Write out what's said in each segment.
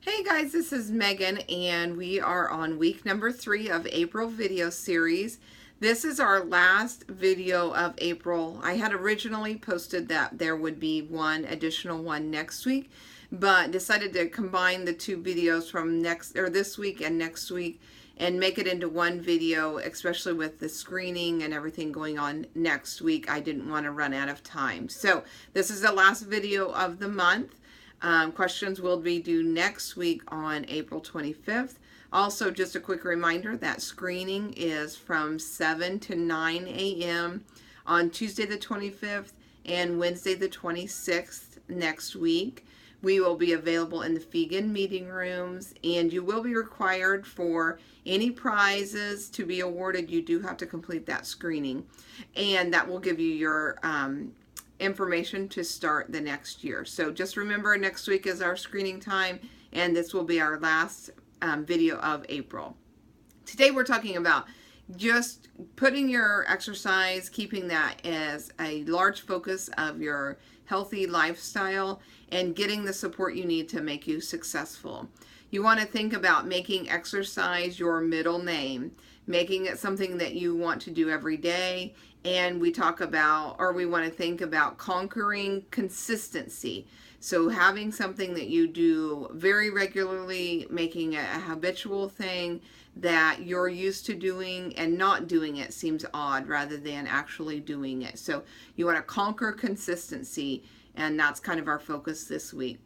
Hey guys, this is Megan and we are on week number 3 of April video series. This is our last video of April. I had originally posted that there would be one additional one next week, but decided to combine the two videos from this week and next week and make it into one video, especially with the screening and everything going on next week. I didn't want to run out of time. So this is the last video of the month. Questions will be due next week on April 25th. Also, just a quick reminder that screening is from 7 to 9 a.m. on Tuesday the 25th and Wednesday the 26th next week. We will be available in the Fegan meeting rooms, and you will be required for any prizes to be awarded. You do have to complete that screening, and that will give you your information to start the next year. So just remember, next week is our screening time, and this will be our last video of April. Today we're talking about just putting your exercise, keeping that as a large focus of your healthy lifestyle, and getting the support you need to make you successful. You want to think about making exercise your middle name, making it something that you want to do every day. And we want to think about conquering consistency. So having something that you do very regularly, making it a habitual thing that you're used to doing, and not doing it seems odd rather than actually doing it. So you want to conquer consistency, and that's kind of our focus this week.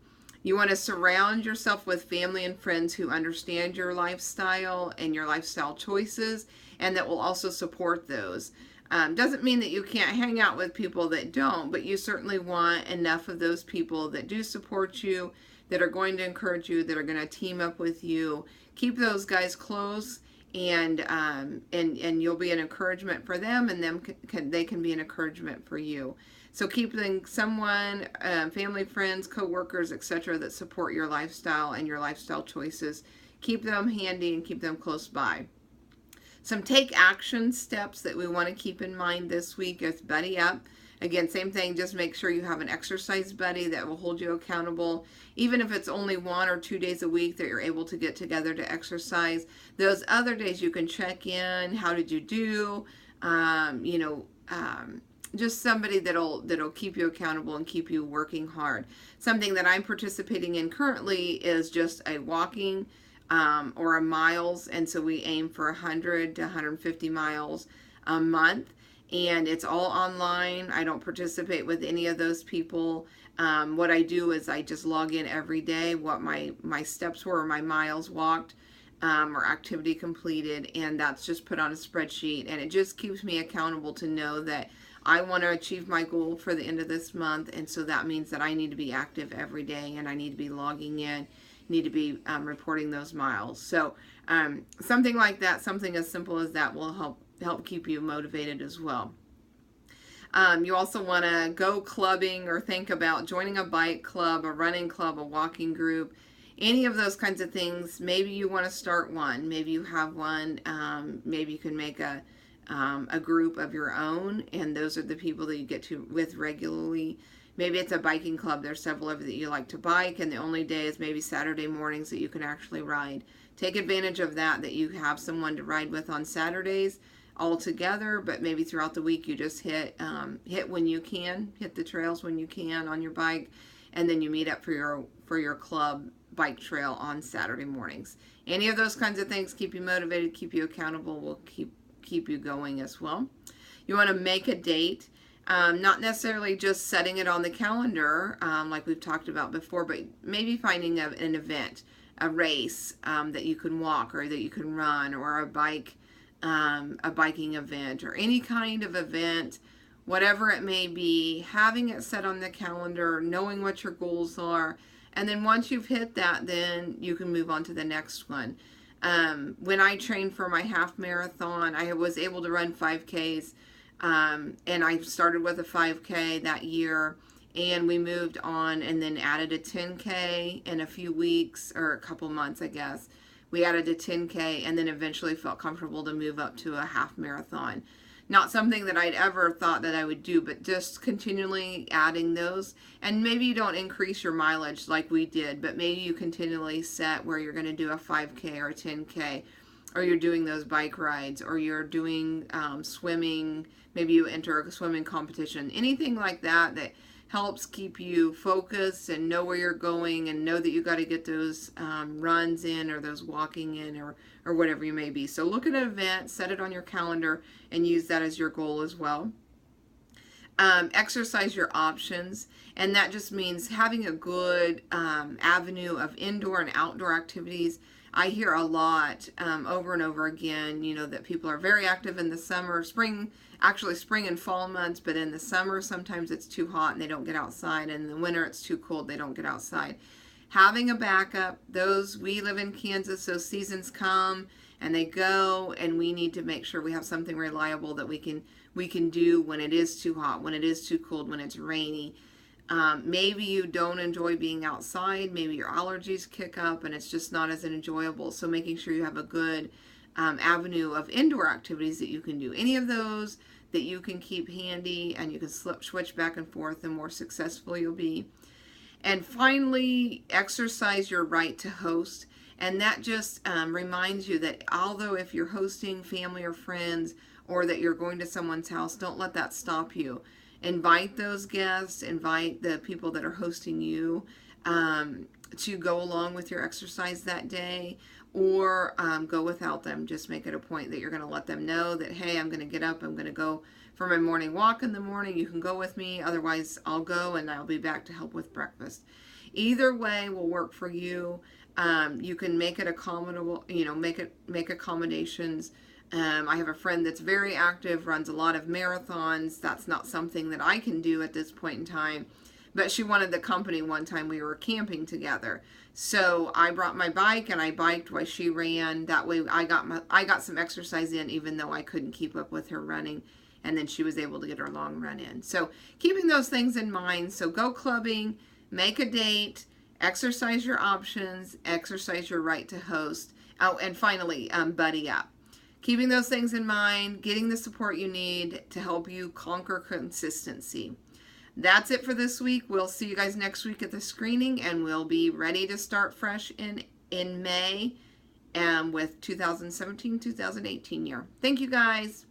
You want to surround yourself with family and friends who understand your lifestyle and your lifestyle choices, and that will also support those. Doesn't mean that you can't hang out with people that don't, but you certainly want enough of those people that do support you, that are going to encourage you, that are going to team up with you. Keep those guys close, and you'll be an encouragement for them, and they can be an encouragement for you. So keeping someone, family, friends, co-workers, etc., that support your lifestyle and your lifestyle choices, keep them handy and keep them close by. Some take action steps that we want to keep in mind this week is buddy up. Again, same thing, just make sure you have an exercise buddy that will hold you accountable. Even if it's only 1 or 2 days a week that you're able to get together to exercise, those other days you can check in. How did you do? Just somebody that'll keep you accountable and keep you working hard. Something that I'm participating in currently is just a walking or a miles, and so we aim for 100 to 150 miles a month, and it's all online. I don't participate with any of those people. What I do is I just log in every day what my steps were, or my miles walked, or activity completed, and that's just put on a spreadsheet, and it just keeps me accountable to know that I want to achieve my goal for the end of this month, and so that means that I need to be active every day, and I need to be logging in, need to be reporting those miles. So something like that, something as simple as that, will help keep you motivated as well. You also want to go clubbing, or think about joining a bike club, a running club, a walking group, any of those kinds of things. Maybe you want to start one. Maybe you have one. Maybe you can make a group of your own, and those are the people that you get to with regularly. Maybe it's a biking club. There's several of you that you like to bike, and the only day is maybe Saturday mornings that you can actually ride. Take advantage of that you have someone to ride with on Saturdays all together, but maybe throughout the week you just hit when you can, hit the trails when you can on your bike, and then you meet up for your club bike trail on Saturday mornings. Any of those kinds of things keep you motivated, keep you accountable, will keep you going as well. You want to make a date. Not necessarily just setting it on the calendar, like we've talked about before, but maybe finding an event, a race that you can walk, or that you can run, or a biking event, or any kind of event, whatever it may be. Having it set on the calendar, knowing what your goals are, and then once you've hit that, then you can move on to the next one. When I trained for my half marathon, I was able to run 5Ks. And I started with a 5K that year, and we moved on and then added a 10K in a few weeks, or a couple months, I guess. We added a 10K, and then eventually felt comfortable to move up to a half marathon. Not something that I'd ever thought that I would do, but just continually adding those. And maybe you don't increase your mileage like we did, but maybe you continually set where you're going to do a 5K or a 10K, or you're doing those bike rides, or you're doing swimming. Maybe you enter a swimming competition. Anything like that that helps keep you focused and know where you're going and know that you got to get those runs in, or those walking in, or whatever you may be. So look at an event, set it on your calendar, and use that as your goal as well. Exercise your options, and that just means having a good avenue of indoor and outdoor activities. I hear a lot over and over again, that people are very active in the summer, spring and fall months, but in the summer sometimes it's too hot and they don't get outside, and in the winter it's too cold, they don't get outside. Having a backup, we live in Kansas, so seasons come and they go, and we need to make sure we have something reliable that we can do when it is too hot, when it is too cold, when it's rainy. Maybe you don't enjoy being outside, maybe your allergies kick up and it's just not as enjoyable, so making sure you have a good avenue of indoor activities that you can do. Any of those that you can keep handy and you can switch back and forth, the more successful you'll be. And finally, exercise your right to host. And that just reminds you that although if you're hosting family or friends, or that you're going to someone's house, don't let that stop you. Invite those guests, invite the people that are hosting you to go along with your exercise that day, or go without them. Just make it a point that you're going to let them know that, hey, I'm going to get up, I'm going to go for my morning walk in the morning. You can go with me, otherwise I'll go and I'll be back to help with breakfast. Either way will work for you. You can make it accommodable, make accommodations. I have a friend that's very active, runs a lot of marathons. That's not something that I can do at this point in time, but she wanted the company one time we were camping together. So I brought my bike and I biked while she ran. That way I got some exercise in, even though I couldn't keep up with her running. And then she was able to get her long run in. So keeping those things in mind. So go clubbing, make a date, exercise your options, exercise your right to host. Oh, and finally, buddy up. Keeping those things in mind, getting the support you need to help you conquer consistency. That's it for this week. We'll see you guys next week at the screening, and we'll be ready to start fresh in May with 2017-2018 year. Thank you guys.